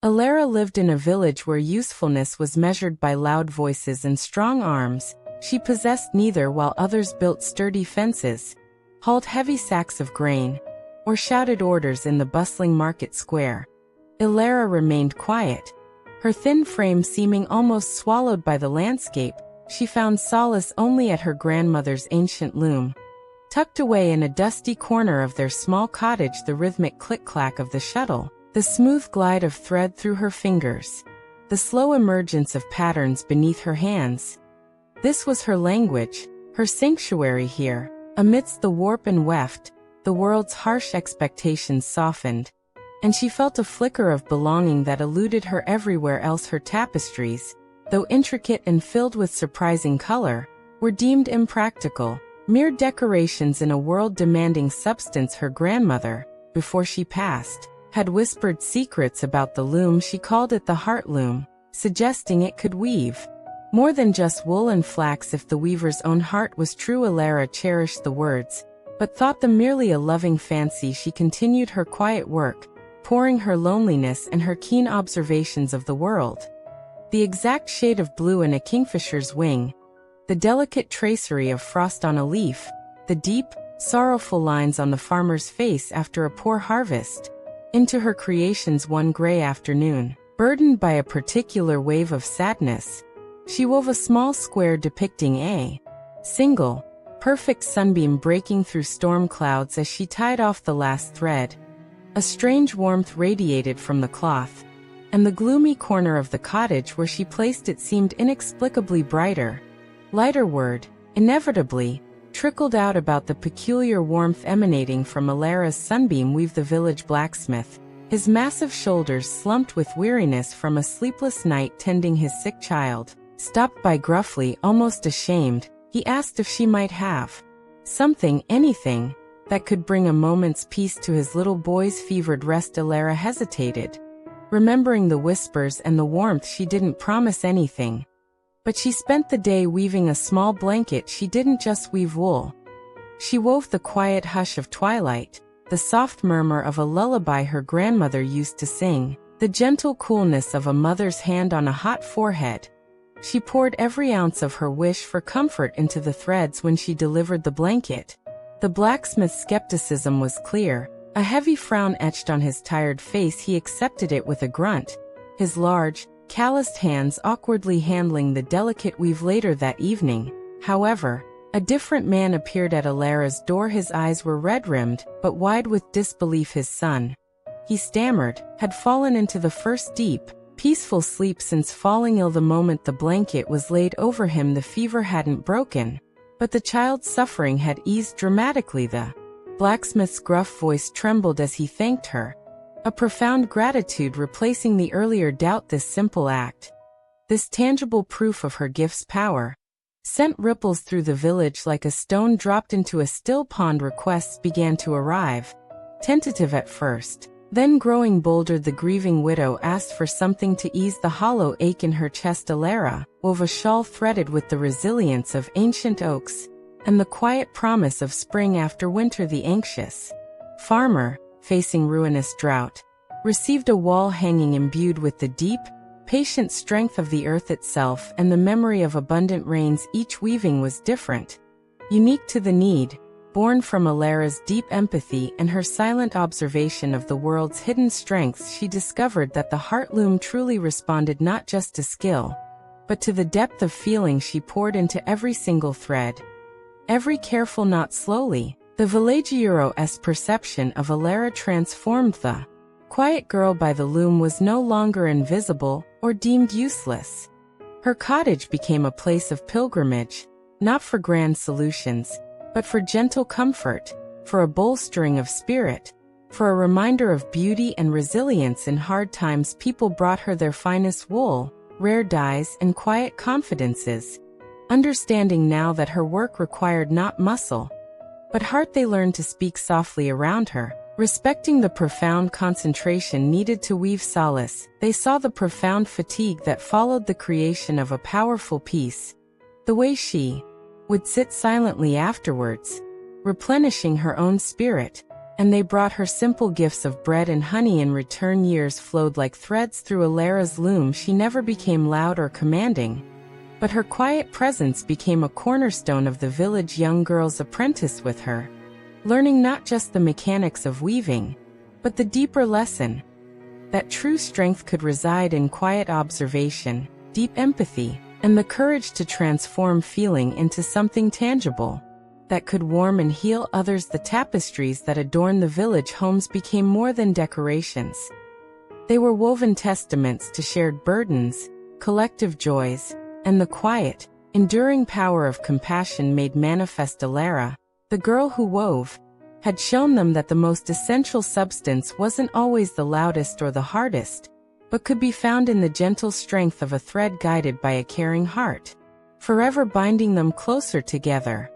Elara lived in a village where usefulness was measured by loud voices and strong arms. She possessed neither, while others built sturdy fences, hauled heavy sacks of grain, or shouted orders in the bustling market square. Elara remained quiet. Her thin frame seeming almost swallowed by the landscape, she found solace only at her grandmother's ancient loom. Tucked away in a dusty corner of their small cottage, the rhythmic click-clack of the shuttle, the smooth glide of thread through her fingers, the slow emergence of patterns beneath her hands. This was her language, her sanctuary here. Amidst the warp and weft, the world's harsh expectations softened, and she felt a flicker of belonging that eluded her everywhere else. Her tapestries, though intricate and filled with surprising color, were deemed impractical, mere decorations in a world demanding substance. Her grandmother, before she passed, had whispered secrets about the loom. She called it the heart loom, suggesting it could weave more than just wool and flax if the weaver's own heart was true. Elara cherished the words, but thought them merely a loving fancy. She continued her quiet work, pouring her loneliness and her keen observations of the world. The exact shade of blue in a kingfisher's wing, the delicate tracery of frost on a leaf, the deep, sorrowful lines on the farmer's face after a poor harvest. Into her creations one gray afternoon, burdened by a particular wave of sadness, she wove a small square depicting a single, perfect sunbeam breaking through storm clouds. As she tied off the last thread, a strange warmth radiated from the cloth, and the gloomy corner of the cottage where she placed it seemed inexplicably brighter. Lighter word, inevitably, trickled out about the peculiar warmth emanating from Elara's sunbeam weave. The village blacksmith, his massive shoulders slumped with weariness from a sleepless night tending his sick child, stopped by gruffly, almost ashamed. He asked if she might have something, anything, that could bring a moment's peace to his little boy's fevered rest. Elara hesitated, remembering the whispers and the warmth. She didn't promise anything, but she spent the day weaving a small blanket. She didn't just weave wool. She wove the quiet hush of twilight, the soft murmur of a lullaby her grandmother used to sing, the gentle coolness of a mother's hand on a hot forehead. She poured every ounce of her wish for comfort into the threads when she delivered the blanket. The blacksmith's skepticism was clear, a heavy frown etched on his tired face. He accepted it with a grunt, his large, calloused hands awkwardly handling the delicate weave. Later that evening, however, a different man appeared at Elara's door. His eyes were red-rimmed, but wide with disbelief. His son, he stammered, had fallen into the first deep, peaceful sleep since falling ill. The moment the blanket was laid over him, the fever hadn't broken, but the child's suffering had eased dramatically. The blacksmith's gruff voice trembled as he thanked her, a profound gratitude replacing the earlier doubt. This simple act, this tangible proof of her gift's power, sent ripples through the village like a stone dropped into a still pond. Requests began to arrive, tentative at first, then growing bolder. The grieving widow asked for something to ease the hollow ache in her chest. Elara wove a shawl threaded with the resilience of ancient oaks and the quiet promise of spring after winter. The anxious farmer, facing ruinous drought, received a wall hanging imbued with the deep, patient strength of the earth itself and the memory of abundant rains. Each weaving was different, unique to the need, born from Elara's deep empathy and her silent observation of the world's hidden strengths. She discovered that the heart loom truly responded not just to skill, but to the depth of feeling she poured into every single thread, every careful knot. Slowly, the villaggiero's perception of Elara transformed. The quiet girl by the loom was no longer invisible or deemed useless. Her cottage became a place of pilgrimage, not for grand solutions, but for gentle comfort, for a bolstering of spirit, for a reminder of beauty and resilience in hard times. People brought her their finest wool, rare dyes, and quiet confidences, understanding now that her work required not muscle, but heart. They learned to speak softly around her, respecting the profound concentration needed to weave solace. They saw the profound fatigue that followed the creation of a powerful piece, the way she would sit silently afterwards, replenishing her own spirit. and they brought her simple gifts of bread and honey. In return, years flowed like threads through Elara's loom. She never became loud or commanding, but her quiet presence became a cornerstone of the village. Young girls apprenticed with her, learning not just the mechanics of weaving, but the deeper lesson that true strength could reside in quiet observation, deep empathy, and the courage to transform feeling into something tangible that could warm and heal others. The tapestries that adorned the village homes became more than decorations. They were woven testaments to shared burdens, collective joys, and the quiet, enduring power of compassion made manifest. Elara, the girl who wove, had shown them that the most essential substance wasn't always the loudest or the hardest, but could be found in the gentle strength of a thread guided by a caring heart, forever binding them closer together.